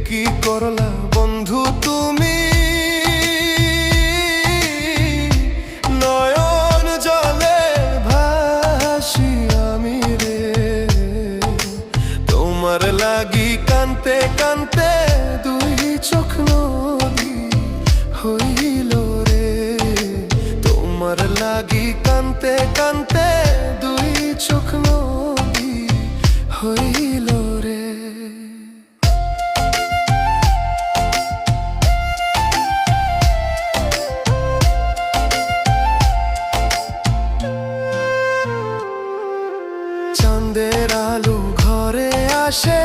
কি করলা বন্ধু তুমি, নয়ন জলে ভাসি আমি রে। তোমার লাগি কানতে কানতে দুই চোখ নদী হইল রে। তোমার লাগি কানতে কানতে দুই চোখ নদী হইল রে। চাঁদের আলো ঘরে আসে,